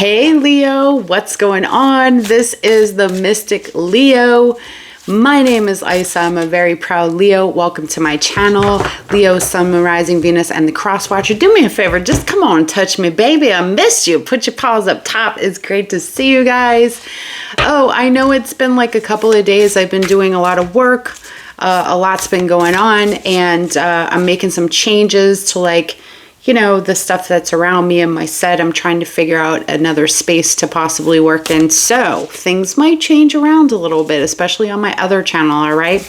Hey Leo, what's going on? This is the Mystic Leo. My name is Isa. I'm a very proud Leo. Welcome to my channel, Leo, Sun, Moon, Rising, Venus, and the Cross Watcher. Do me a favor, just come on, touch me, baby. I missed you. Put your paws up top. It's great to see you guys. Oh, I know it's been like a couple of days. I've been doing a lot of work. A lot's been going on, and I'm making some changes to the stuff that's around me and my set. I'm trying to figure out another space to possibly work in. So things might change around a little bit, especially on my other channel, all right?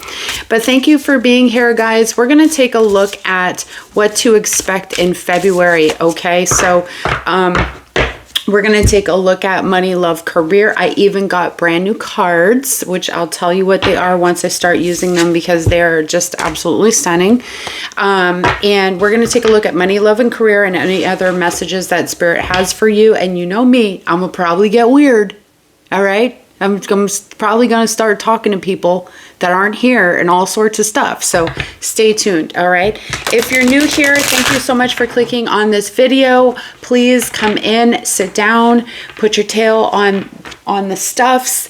But thank you for being here, guys. We're going to take a look at what to expect in February, okay? So, we're going to take a look at money, love, career. I even got brand new cards, which I'll tell you what they are once I start using them because they're just absolutely stunning. And we're going to take a look at money, love, and career and any other messages that Spirit has for you. And you know me, I'm going to probably get weird. All right? I'm probably going to start talking to people that aren't here and all sorts of stuff. So stay tuned, all right? If you're new here, thank you so much for clicking on this video. Please come in, sit down, put your tail on the stuffs,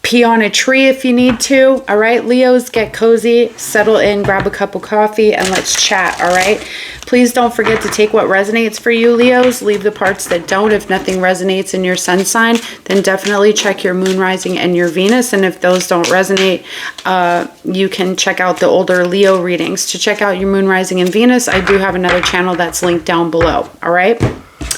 pee on a tree if you need to, all right? Leos, get cozy, settle in, grab a cup of coffee, and let's chat, all right? Please don't forget to take what resonates for you, Leos. Leave the parts that don't. If nothing resonates in your sun sign, then definitely check your moon, rising, and your Venus. And if those don't resonate, you can check out the older Leo readings. To check out your moon, rising, and Venus, I do have another channel that's linked down below, all right?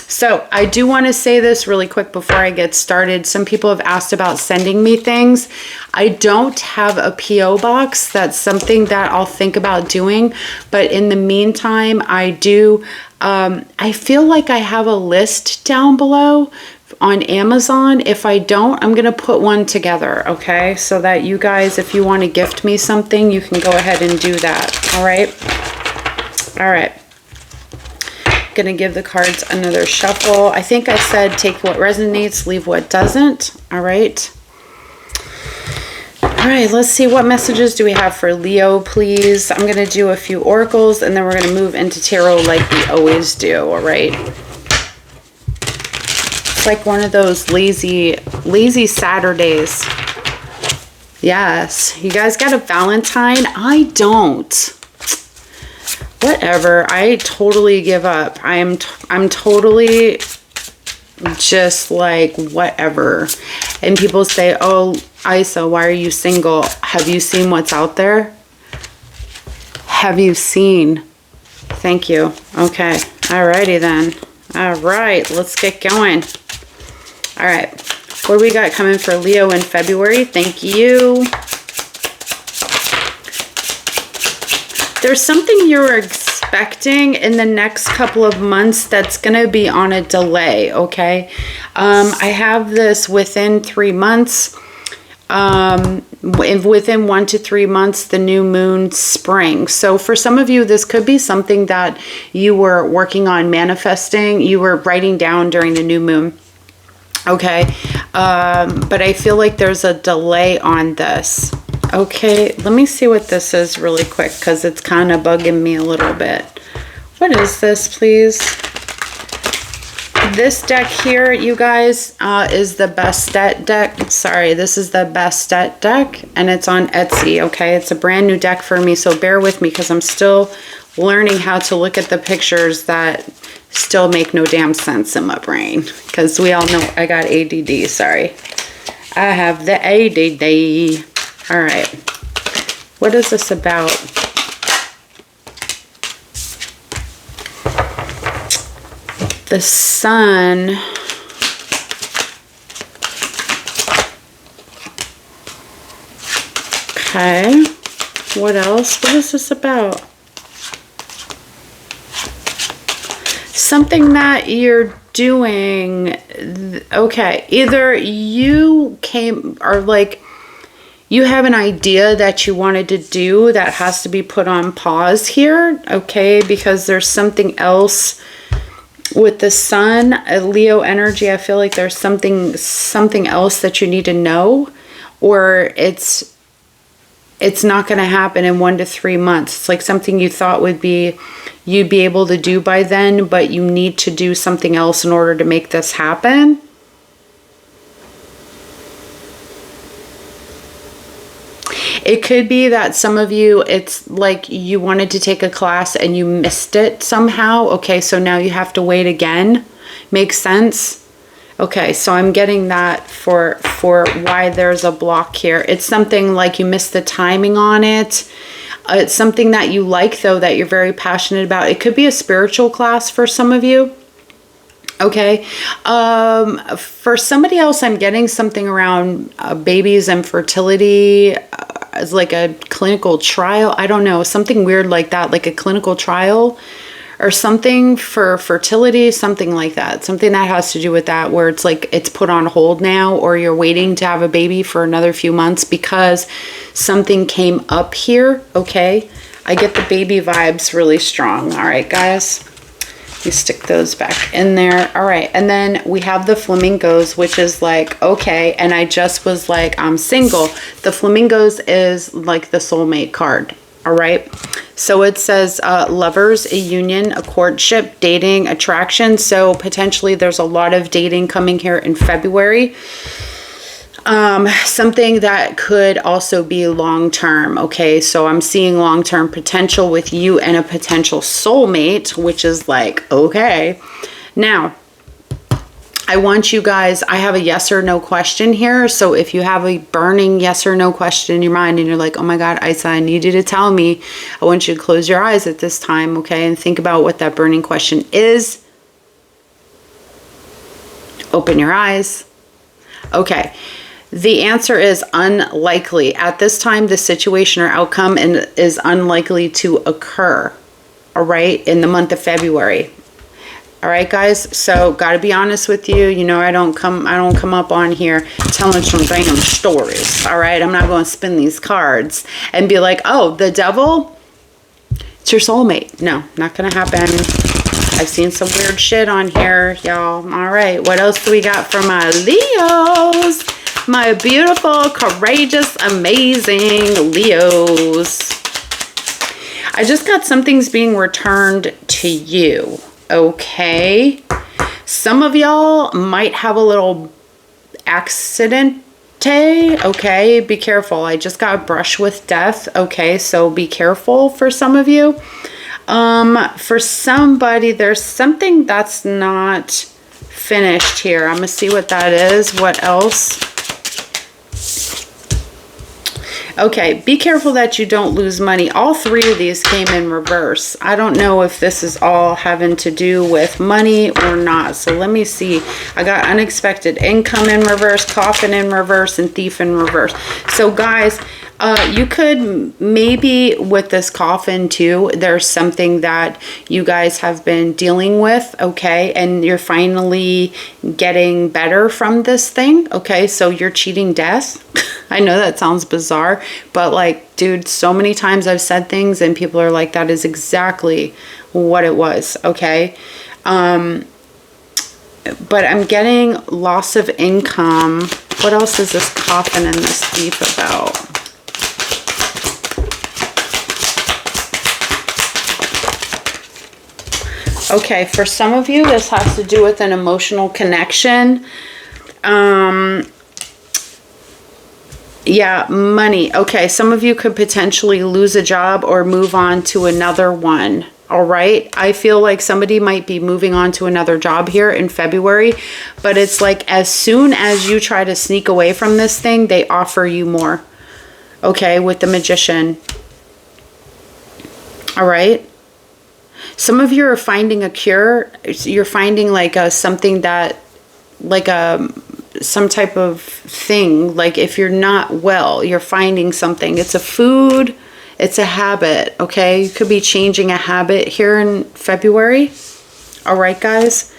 So I do want to say this really quick before I get started. Some people have asked about sending me things. I don't have a P.O. box. That's something that I'll think about doing. But in the meantime, I do. I feel like I have a list down below on Amazon. If I don't, I'm going to put one together, okay? So that you guys, if you want to gift me something, you can go ahead and do that, all right? All right. Gonna give the cards another shuffle. I think I said take what resonates, leave what doesn't. All right. All right, let's see, what messages do we have for Leo, please? I'm gonna do a few oracles and then we're gonna move into tarot like we always do, all right? It's like one of those lazy Saturdays. Yes, you guys got a Valentine? I don't. Whatever, I totally give up. I'm totally just like whatever. And people say, oh, Isa, why are you single? Have you seen what's out there? Have you seen? Thank you. Okay. Alrighty then. All right, let's get going. All right, what do we got coming for Leo in February? Thank you. There's something you're expecting in the next couple of months that's going to be on a delay, okay? I have this within 3 months. Within 1 to 3 months, the new moon, spring. So for some of you, this could be something that you were working on manifesting. You were writing down during the new moon. Okay. But I feel like there's a delay on this. Okay, let me see what this is really quick because it's kind of bugging me a little bit. What is this, please? This deck here, you guys, is the Bastet deck. Sorry, this is the Bastet deck, and it's on Etsy, okay? It's a brand new deck for me, so bear with me because I'm still learning how to look at the pictures that still make no damn sense in my brain because we all know I got ADD, sorry. I have the ADD. All right, what is this about? The sun. Okay, what else? What is this about? Something that you're doing. Okay, either you came or like you have an idea that you wanted to do that has to be put on pause here, okay? Because there's something else with the sun, Leo energy. I feel like there's something else that you need to know, or it's not going to happen in 1 to 3 months. It's like something you thought would be you'd be able to do by then, but you need to do something else in order to make this happen. It could be that some of you, it's like you wanted to take a class and you missed it somehow. Okay, so now you have to wait again. Makes sense? Okay, so I'm getting that for why there's a block here. It's something like you missed the timing on it. It's something that you like, though, that you're very passionate about. It could be a spiritual class for some of you. Okay, for somebody else, I'm getting something around babies and fertility as like a clinical trial. I don't know, something weird like that, like a clinical trial or something for fertility, something like that. Something that has to do with that, where it's like it's put on hold now, or you're waiting to have a baby for another few months because something came up here. Okay, I get the baby vibes really strong. All right, guys. You stick those back in there. All right, and then we have the flamingos, which is like, okay, and I just was like, I'm single. The flamingos is like the soulmate card. All right, so it says lovers, a union, a courtship, dating, attraction. So potentially there's a lot of dating coming here in February. Something that could also be long-term. Okay, so I'm seeing long-term potential with you and a potential soulmate, which is like, okay. Now, I want you guys, I have a yes or no question here. So if you have a burning yes or no question in your mind and you're like, oh my God, Isa, I need you to tell me, I want you to close your eyes at this time, okay, and think about what that burning question is. Open your eyes. Okay. The answer is unlikely. At this time, the situation or outcome is unlikely to occur, all right, in the month of February. All right, guys, so got to be honest with you. You know, I don't come up on here telling some random stories, all right? I'm not going to spin these cards and be like, oh, the devil, it's your soulmate. No, not going to happen. I've seen some weird shit on here, y'all. All right, what else do we got for my Leos? My beautiful, courageous, amazing Leos. I just got something's being returned to you, okay? Some of y'all might have a little accident, okay? Be careful. I just got brushed with death, okay? So be careful for some of you. For somebody, there's something that's not finished here. I'm gonna see what that is. What else? Okay, be careful that you don't lose money. All three of these came in reverse. I don't know if this is all having to do with money or not. So let me see. I got unexpected income in reverse, coffin in reverse, and thief in reverse. So guys, you could maybe with this coffin too, there's something that you guys have been dealing with, okay? And you're finally getting better from this thing, okay? So you're cheating death. I know that sounds bizarre, but like, dude, so many times I've said things and people are like, that is exactly what it was, okay? But I'm getting loss of income. What else is this coffin and this thief about? Okay, for some of you, this has to do with an emotional connection. Yeah, money. Okay, some of you could potentially lose a job or move on to another one. All right, I feel like somebody might be moving on to another job here in February, but it's like as soon as you try to sneak away from this thing, they offer you more. Okay, with the Magician. All right. Some of you are finding a cure. You're finding like something that, like some type of thing. Like if you're not well, you're finding something. It's a food. It's a habit. Okay. You could be changing a habit here in February. All right, guys.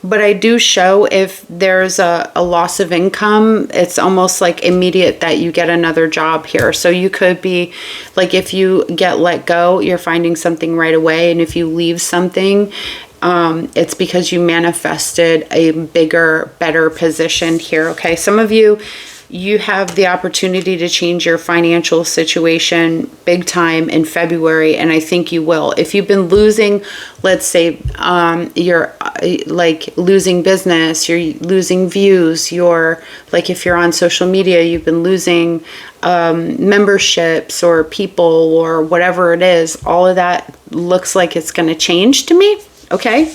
But I do show if there's a loss of income, it's almost like immediate that you get another job here. So you could be like, if you get let go, you're finding something right away. And if you leave something, it's because you manifested a bigger, better position here. Okay. Some of you you have the opportunity to change your financial situation big time in February, and I think you will. If you've been losing, let's say, you're like losing business, you're losing views, you're like, if you're on social media, you've been losing memberships or people or whatever it is, all of that looks like it's going to change to me. Okay.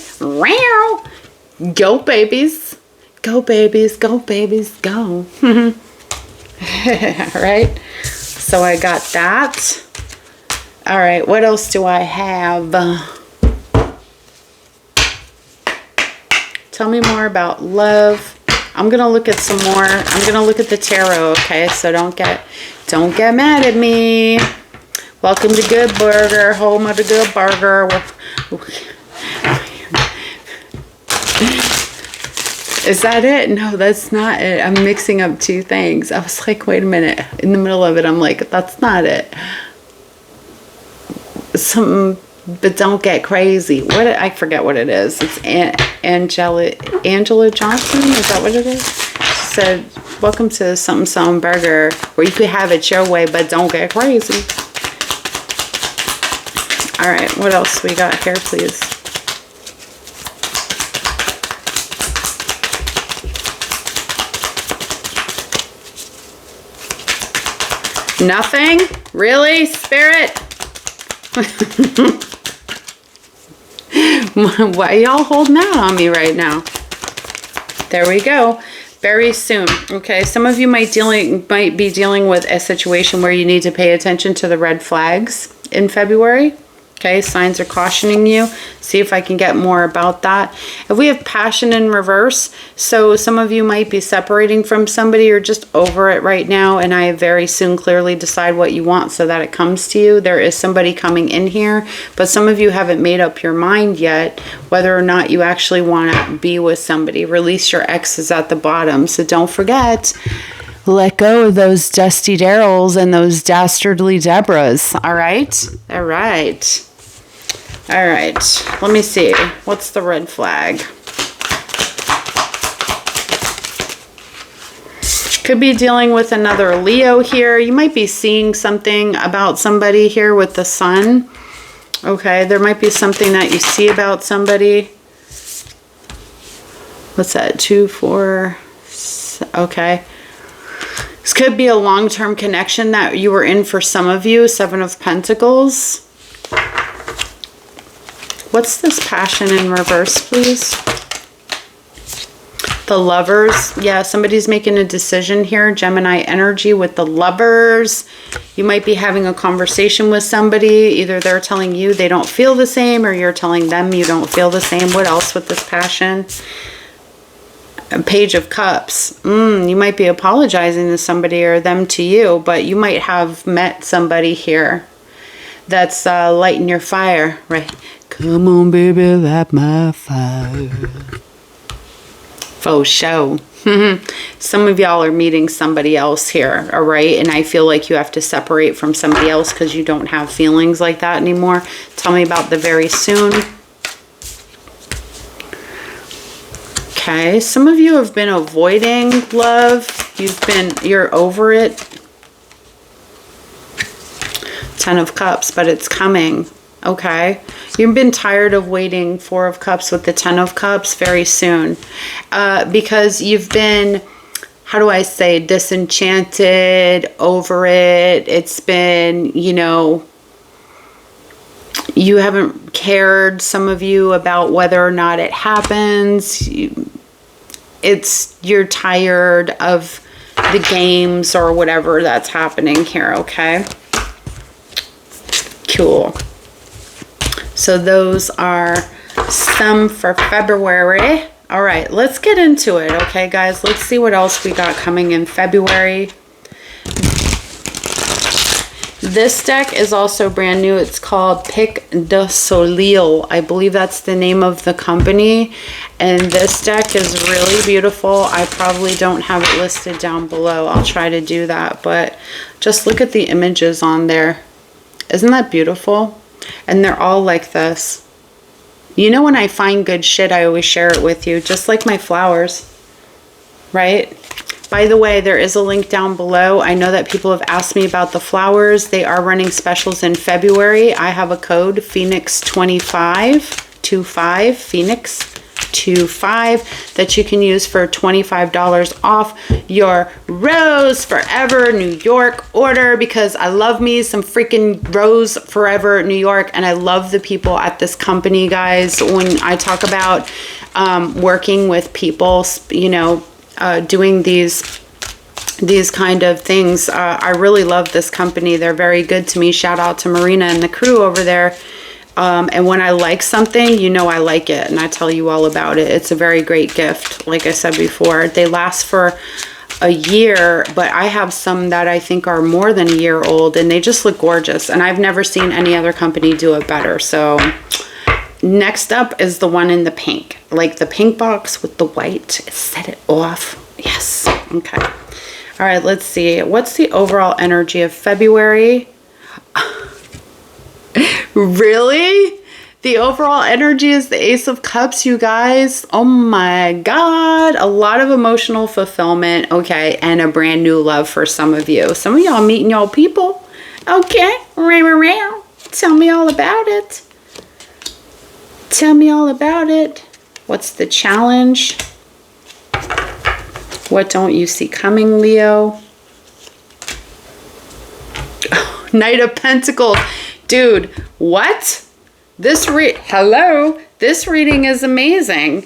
Go babies. Go babies, go babies, go. Right? So I got that. All right, what else do I have? Tell me more about love. I'm going to look at some more. I'm going to look at the tarot, okay? So don't get mad at me. Welcome to Good Burger, home of the Good Burger. Is that it? No, that's not it. I'm mixing up two things. I was like, wait a minute. In the middle of it, I'm like, that's not it. Something, but don't get crazy. I forget what it is. It's Angela Johnson. Is that what it is? She said, welcome to something burger where you could have it your way, but don't get crazy. All right, what else we got here, please? Nothing? Really, Spirit? Why y'all holding out on me right now? There we go. Very soon. Okay, some of you might be dealing with a situation where you need to pay attention to the red flags in February. Okay, signs are cautioning you. See if I can get more about that. If we have passion in reverse, so some of you might be separating from somebody or just over it right now, and I very soon clearly decide what you want so that it comes to you. There is somebody coming in here, but some of you haven't made up your mind yet whether or not you actually want to be with somebody. Release your exes at the bottom. So don't forget, let go of those dusty Daryls and those dastardly Deborahs. All right? All right. All right. Let me see. What's the red flag? Could be dealing with another Leo here. You might be seeing something about somebody here with the sun. Okay. There might be something that you see about somebody. What's that? 2, 4. Okay. This could be a long-term connection that you were in for some of you. 7 of Pentacles. What's this passion in reverse, please? The Lovers. Yeah, somebody's making a decision here. Gemini energy with the Lovers. You might be having a conversation with somebody. Either they're telling you they don't feel the same or you're telling them you don't feel the same. What else with this passion? A Page of Cups. You might be apologizing to somebody or them to you, but you might have met somebody here that's lighting your fire, right? Come on, baby, light my fire. Faux show. Some of y'all are meeting somebody else here, all right? And I feel like you have to separate from somebody else because you don't have feelings like that anymore. Tell me about the very soon. Okay, some of you have been avoiding love. You're over it. 10 of Cups, but it's coming. Okay, you've been tired of waiting. 4 of Cups with the 10 of Cups very soon. Because you've been, how do I say, disenchanted, over it. It's been, you know, you haven't cared, some of you, about whether or not it happens. You're tired of the games or whatever that's happening here, okay? Cool. So those are some for February. All right, let's get into it, okay, guys? Let's see what else we got coming in February. This deck is also brand new. It's called Pic de Soleil. I believe that's the name of the company. And this deck is really beautiful. I probably don't have it listed down below. I'll try to do that. But just look at the images on there. Isn't that beautiful? And they're all like this. You know, when I find good shit, I always share it with you. Just like my flowers. Right? By the way, there is a link down below. I know that people have asked me about the flowers. They are running specials in February. I have a code Phoenix25, 25 Phoenix 25 that you can use for $25 off your Rose Forever New York order, because I love me some freaking Rose Forever New York, and I love the people at this company, guys. When I talk about working with people, you know, doing these kind of things, I really love this company. They're very good to me. Shout out to Marina and the crew over there. And when I like something, you know I like it, and I tell you all about it. It's a very great gift. Like I said before, they last for a year, but I have some that I think are more than a year old, and they just look gorgeous. And I've never seen any other company do it better. So next up is the one in the pink, like the pink box with the white. Set it off. Yes. Okay. All right. Let's see. What's the overall energy of February? Really? The overall energy is the Ace of Cups, you guys. Oh my God. A lot of emotional fulfillment. Okay. And a brand new love for some of you. Some of y'all meeting y'all people. Okay. Tell me all about it. Tell me all about it. What's the challenge? What don't you see coming, Leo? Oh, Knight of Pentacles. Dude, what? This reading is amazing.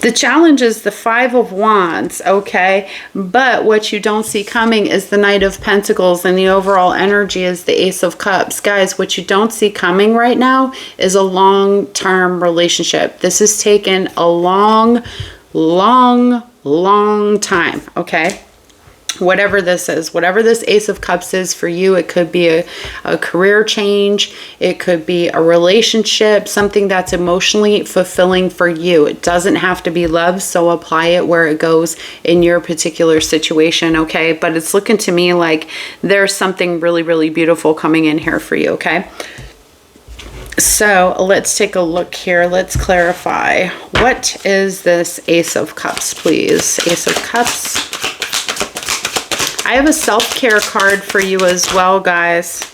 The challenge is the Five of Wands, okay? But what you don't see coming is the Knight of Pentacles, and the overall energy is the Ace of Cups. Guys, what you don't see coming right now is a long-term relationship. This has taken a long time, okay? Whatever this is, whatever this Ace of Cups is for you, it could be a career change. It could be a relationship, something that's emotionally fulfilling for you. It doesn't have to be love, so apply it where it goes in your particular situation, okay? But it's looking to me like there's something really, really beautiful coming in here for you, okay? So let's take a look here. Let's clarify. What is this Ace of Cups, please? Ace of Cups. I have a self-care card for you as well, guys.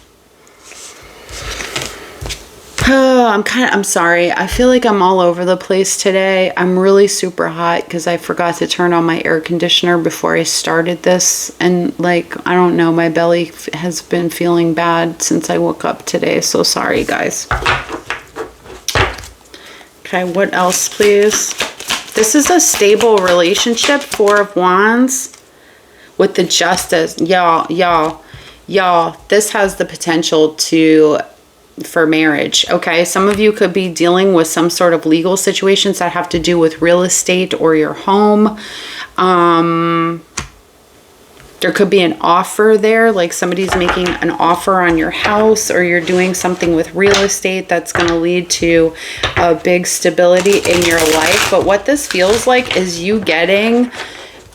Oh, I'm sorry. I feel like I'm all over the place today. I'm really super hot because I forgot to turn on my air conditioner before I started this. And like, I don't know, my belly has been feeling bad since I woke up today. So sorry, guys. Okay, what else, please? This is a stable relationship, Four of Wands. With the Justice, y'all, this has the potential for marriage, okay? Some of you could be dealing with some sort of legal situations that have to do with real estate or your home. There could be an offer there, like somebody's making an offer on your house, or you're doing something with real estate that's going to lead to a big stability in your life. But what this feels like is you getting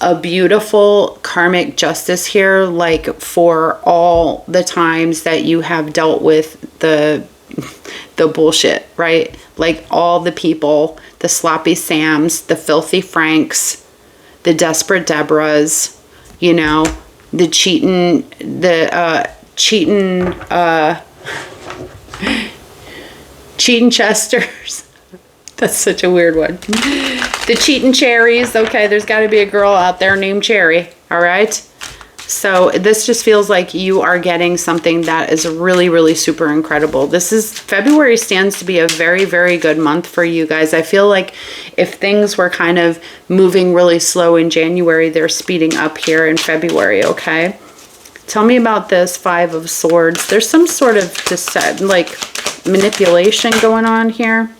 a beautiful karmic justice here, like for all the times that you have dealt with the bullshit, right? Like all the people, the sloppy Sams, the filthy Franks, the desperate Deborahs, you know, the cheating Chesters. That's such a weird one. The cheating cherries. Okay, there's got to be a girl out there named Cherry. All right. So this just feels like you are getting something that is really, really super incredible. February stands to be a very, very good month for you guys. I feel like if things were kind of moving really slow in January, they're speeding up here in February. Okay. Tell me about this Five of Swords. There's some sort of like manipulation going on here.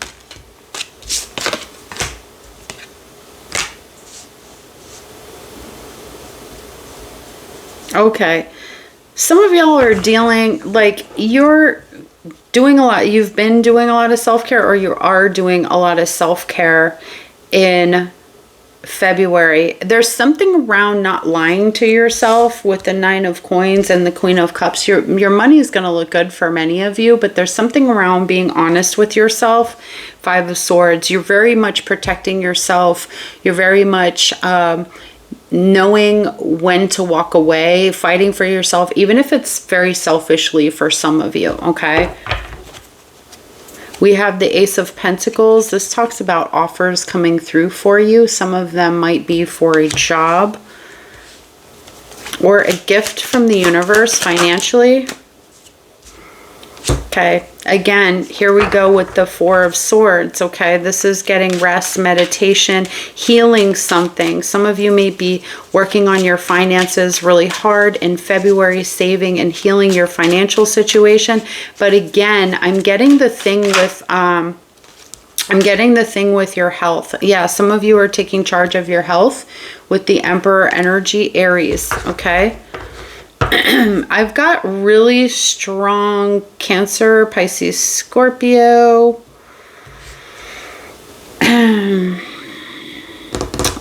Okay, some of y'all are dealing, like you're doing a lot, you've been doing a lot of self-care, or you are doing a lot of self-care in February. There's something around not lying to yourself with the 9 of coins and the Queen of Cups. Your money is going to look good for many of you, but there's something around being honest with yourself. 5 of Swords. You're very much protecting yourself. You're very much knowing when to walk away, fighting for yourself, even if it's very selfishly for some of you, okay? We have the Ace of Pentacles. This talks about offers coming through for you. Some of them might be for a job or a gift from the universe financially. Okay, again, here we go with the 4 of Swords, okay? This is getting rest, meditation, healing something. Some of you may be working on your finances really hard in February, saving and healing your financial situation. But again, I'm getting the thing with your health. Yeah, some of you are taking charge of your health with the Emperor energy, Aries, okay? I've got really strong Cancer, Pisces, Scorpio,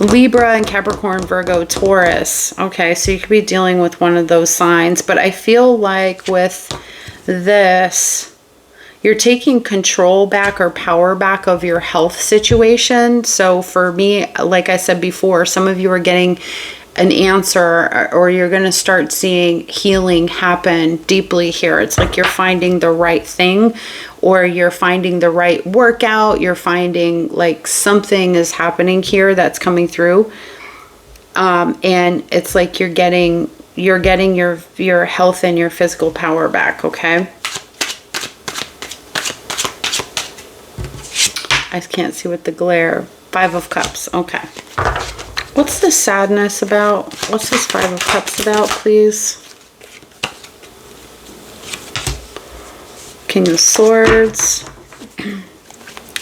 Libra, and Capricorn, Virgo, Taurus. Okay, so you could be dealing with one of those signs. But I feel like with this, you're taking control back or power back of your health situation. So for me, like I said before, some of you are getting an answer, or you're going to start seeing healing happen deeply here. It's like you're finding the right thing, or you're finding the right workout. You're finding like something is happening here that's coming through. And it's like you're getting your health and your physical power back. Okay. I can't see with the glare. 5 of Cups. Okay. What's the sadness about? What's this 5 of Cups about, please? King of Swords.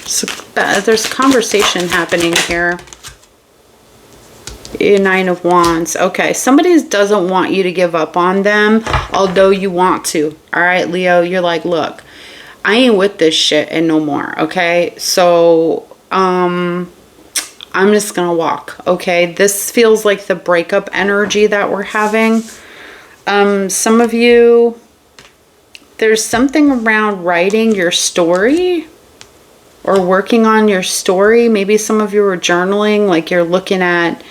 So there's conversation happening here. 9 of Wands. Okay, somebody doesn't want you to give up on them, although you want to. All right, Leo, you're like, look, I ain't with this shit and no more. Okay, so I'm just gonna walk, okay? This feels like the breakup energy that we're having. Some of you, there's something around writing your story or working on your story. Maybe some of you are journaling, like you're looking at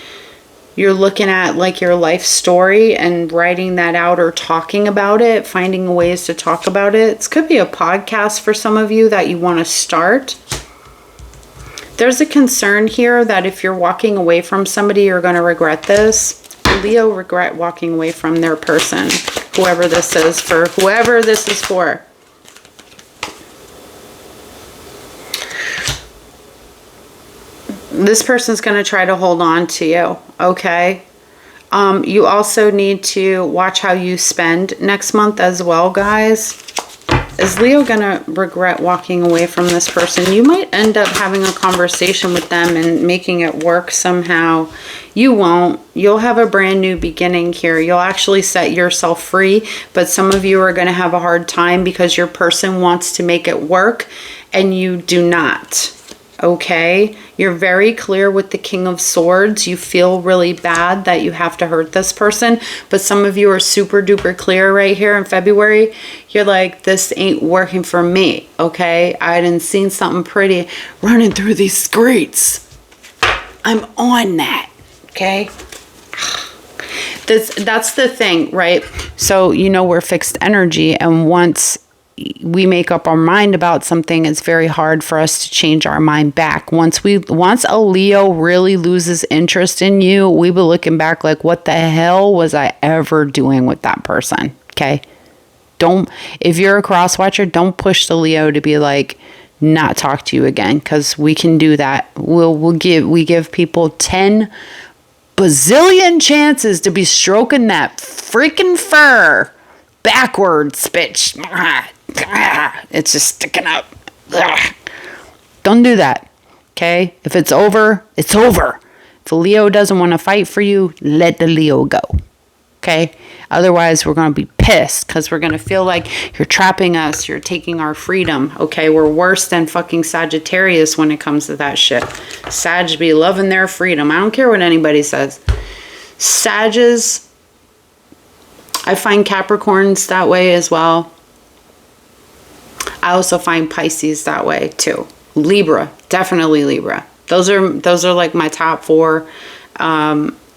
like your life story and writing that out or talking about it, finding ways to talk about it. It could be a podcast for some of you that you want to start. There's a concern here that if you're walking away from somebody, you're going to regret this. Leo regret walking away from their person, whoever this is for, whoever this is for. This person's going to try to hold on to you, okay? You also need to watch how you spend next month as well, guys. Is Leo going to regret walking away from this person? You might end up having a conversation with them and making it work somehow. You won't. You'll have a brand new beginning here. You'll actually set yourself free, but some of you are going to have a hard time because your person wants to make it work and you do not. Okay, you're very clear with the King of Swords. You feel really bad that you have to hurt this person, but some of you are super duper clear right here in February. You're like, this ain't working for me. Okay, I done seen something pretty running through these streets. I'm on that. Okay, that's the thing, right? So you know we're fixed energy, and once we make up our mind about something, it's very hard for us to change our mind back. Once a Leo really loses interest in you, we be looking back like, what the hell was I ever doing with that person? Okay. If you're a cross watcher, don't push the Leo to be like, not talk to you again. Cause we can do that. We give people 10 bazillion chances to be stroking that freaking fur backwards, bitch. It's just sticking up. Don't do that. Okay? If it's over, it's over. If a Leo doesn't want to fight for you, let the Leo go. Okay? Otherwise, we're going to be pissed because we're going to feel like you're trapping us. You're taking our freedom. Okay? We're worse than fucking Sagittarius when it comes to that shit. Sag be loving their freedom. I don't care what anybody says. Sages, I find Capricorns that way as well. I also find Pisces that way too. Libra, definitely Libra. Those are like my top 4.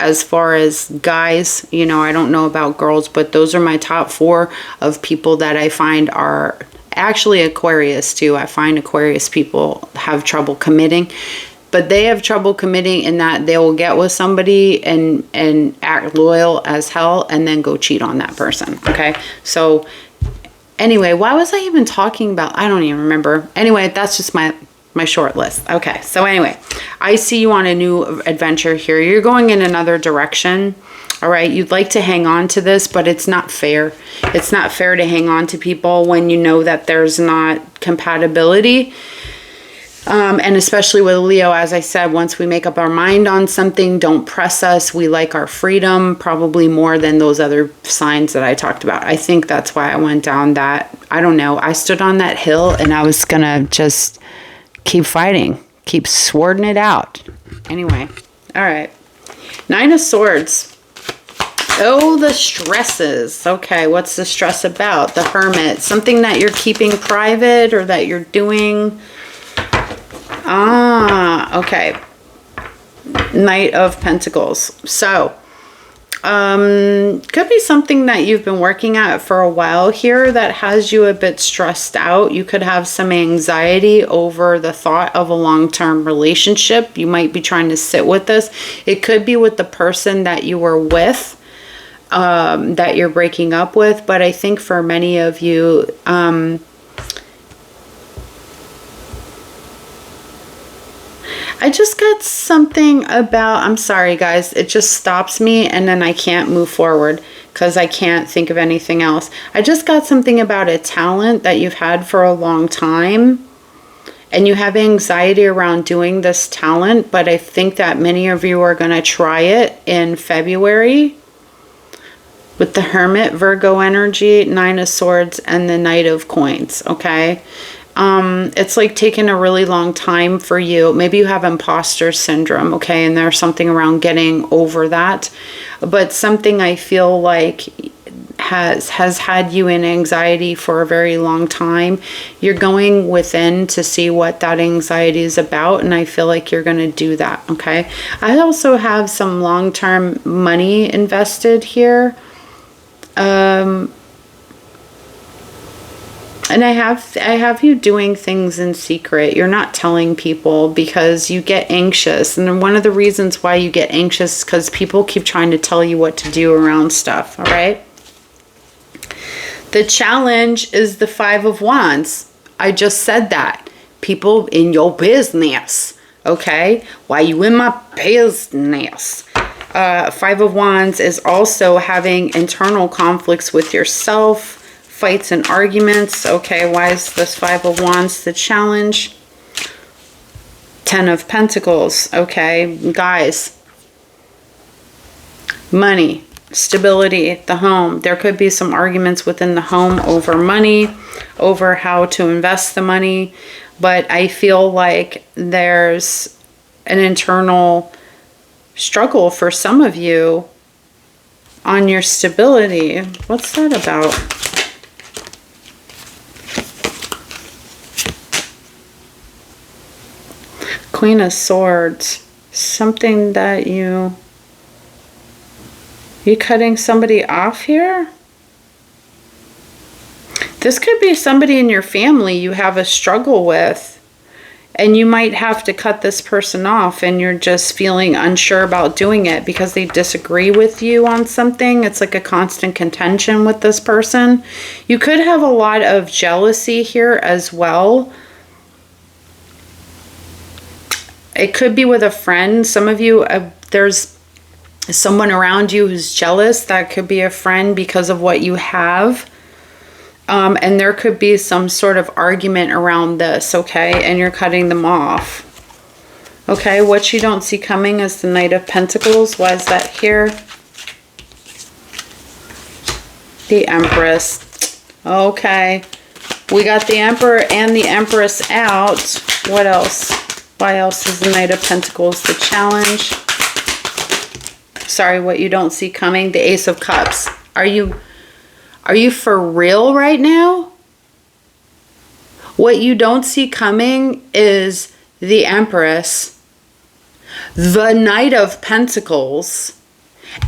As far as guys, you know, I don't know about girls, but those are my top 4 of people that I find are actually Aquarius too. I find Aquarius people have trouble committing, but they have trouble committing in that they will get with somebody and act loyal as hell and then go cheat on that person. Okay. So anyway, why was I even talking about? I don't even remember. Anyway, that's just my short list. Okay, so anyway, I see you on a new adventure here. You're going in another direction. All right, you'd like to hang on to this, but it's not fair. It's not fair to hang on to people when you know that there's not compatibility. And especially with Leo, as I said, once we make up our mind on something, don't press us. We like our freedom probably more than those other signs that I talked about. I think that's why I went down that, I don't know, I stood on that hill and I was going to just keep fighting, keep swording it out. Anyway, all right. 9 of Swords. Oh, the stresses. Okay, what's the stress about? The Hermit. Something that you're keeping private or that you're doing. Ah, okay. Knight of Pentacles. So, could be something that you've been working at for a while here that has you a bit stressed out. You could have some anxiety over the thought of a long-term relationship. You might be trying to sit with this. It could be with the person that you were with, that you're breaking up with. But I think for many of you, I just got something about, I'm sorry guys, it just stops me and then I can't move forward because I can't think of anything else. I just got something about a talent that you've had for a long time and you have anxiety around doing this talent, but I think that many of you are going to try it in February with the Hermit, Virgo energy, 9 of Swords, and the Knight of Coins, okay? It's like taking a really long time for you. Maybe you have imposter syndrome, okay? And there's something around getting over that. But something I feel like has had you in anxiety for a very long time. You're going within to see what that anxiety is about. And I feel like you're going to do that, okay? I also have some long-term money invested here. And I have you doing things in secret. You're not telling people because you get anxious. And one of the reasons why you get anxious is because people keep trying to tell you what to do around stuff, all right? The challenge is the 5 of Wands. I just said that. People in your business, okay? Why you in my business? 5 of Wands is also having internal conflicts with yourself. Fights and arguments. Okay, why is this 5 of Wands the challenge? 10 of Pentacles. Okay, guys. Money, stability, the home. There could be some arguments within the home over money, over how to invest the money. But I feel like there's an internal struggle for some of you on your stability. What's that about? Queen of Swords, something that you cutting somebody off here? This could be somebody in your family you have a struggle with, and you might have to cut this person off and you're just feeling unsure about doing it because they disagree with you on something. It's like a constant contention with this person. You could have a lot of jealousy here as well. It could be with a friend. Some of you, there's someone around you who's jealous. That could be a friend because of what you have. And there could be some sort of argument around this, okay? And you're cutting them off. Okay, what you don't see coming is the Knight of Pentacles. Why is that here? The Empress. Okay. We got the Emperor and the Empress out. What else? Why else is the Knight of Pentacles the challenge? Sorry, what you don't see coming. The Ace of Cups. Are you for real right now? What you don't see coming is the Empress, the Knight of Pentacles,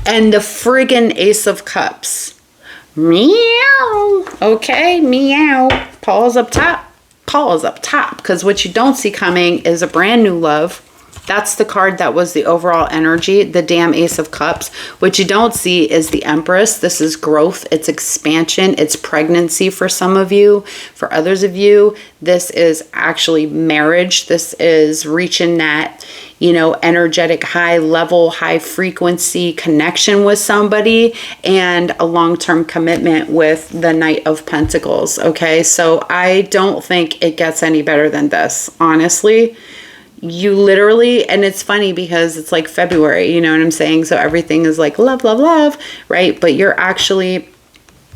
and the friggin' Ace of Cups. Meow. Okay, meow. Paws up top. Paws up top. Because what you don't see coming is a brand new love. That's the card that was the overall energy, the damn Ace of Cups. What you don't see is the Empress. This is growth. It's expansion. It's pregnancy for some of you. For others of you, this is actually marriage. This is reaching that, you know, energetic, high level, high frequency connection with somebody and a long-term commitment with the Knight of Pentacles. Okay, so I don't think it gets any better than this, honestly. You literally, and it's funny because it's like February, you know what I'm saying? So everything is like love, love, love, right? But you're actually,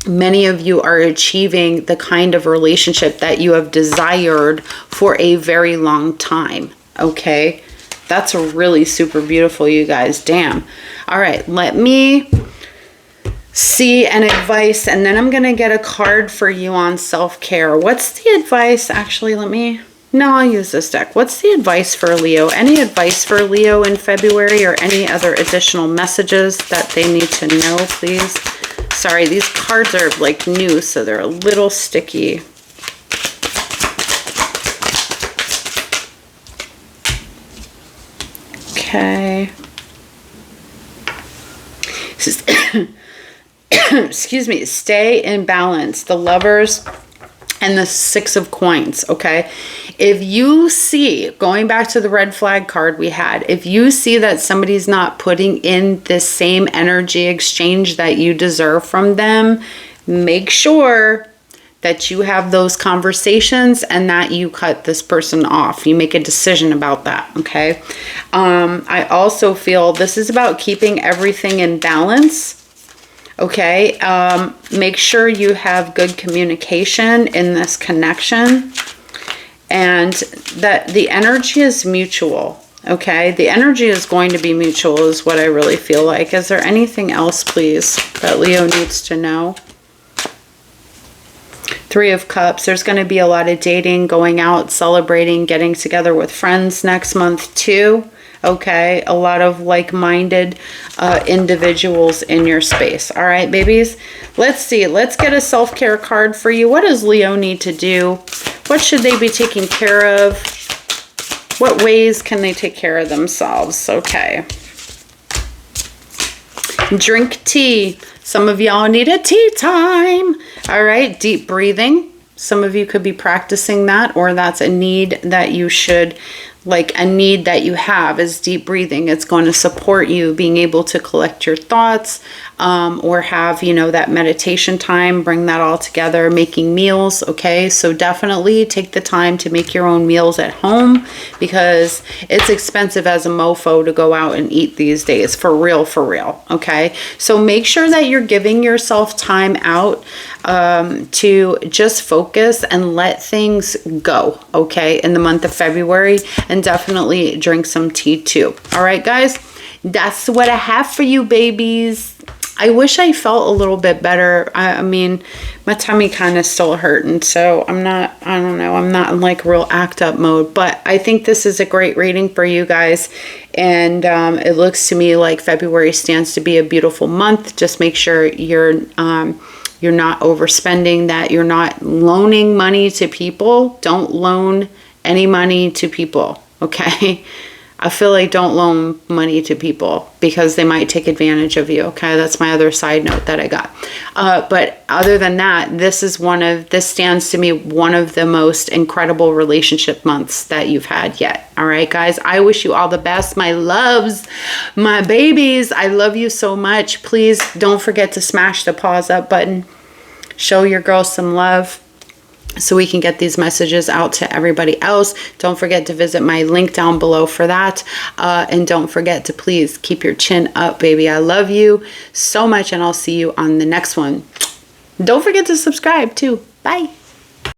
many of you are achieving the kind of relationship that you have desired for a very long time, okay? That's really super beautiful, you guys. Damn. All right, let me see an advice, and then I'm going to get a card for you on self-care. What's the advice? Actually, no, I'll use this deck. What's the advice for Leo? Any advice for Leo in February or any other additional messages that they need to know, please? Sorry, these cards are like new, so they're a little sticky. Okay. Excuse me. Stay in balance. The Lovers and the Six of Coins, okay? If you see, going back to the red flag card we had, if you see that somebody's not putting in the same energy exchange that you deserve from them, make sure that you have those conversations and that you cut this person off. You make a decision about that, okay? I also feel this is about keeping everything in balance. Okay, make sure you have good communication in this connection and that the energy is mutual. Okay, the energy is going to be mutual is what I really feel like. Is there anything else, please, that Leo needs to know? Three of Cups. There's going to be a lot of dating, going out, celebrating, getting together with friends next month too. Okay, a lot of like-minded individuals in your space. All right, babies, let's see. Let's get a self-care card for you. What does Leo need to do? What should they be taking care of? What ways can they take care of themselves? Okay. Drink tea. Some of y'all need a tea time. All right, deep breathing. Some of you could be practicing that, or that's a need that you should, like a need that you have is deep breathing. It's going to support you being able to collect your thoughts or have, you know, that meditation time, bring that all together, making meals. Okay, so definitely take the time to make your own meals at home because it's expensive as a mofo to go out and eat these days, for real, for real. Okay, so make sure that you're giving yourself time out to just focus and let things go, okay, in the month of February, and definitely drink some tea too. All right, guys, that's what I have for you, babies. I wish I felt a little bit better. I mean, my tummy kind of still hurting, so I'm not in like real act up mode, but I think this is a great reading for you guys. And it looks to me like February stands to be a beautiful month. Just make sure you're not overspending, that you're not loaning money to people. Don't loan any money to people, okay? I feel like don't loan money to people because they might take advantage of you, okay? That's my other side note that I got. But other than that, this stands to me one of the most incredible relationship months that you've had yet. All right, guys, I wish you all the best. My loves, my babies, I love you so much. Please don't forget to smash the paws up button. Show your girls some love so we can get these messages out to everybody else. Don't forget to visit my link down below for that. And don't forget to please keep your chin up, baby. I love you so much, and I'll see you on the next one. Don't forget to subscribe too. Bye.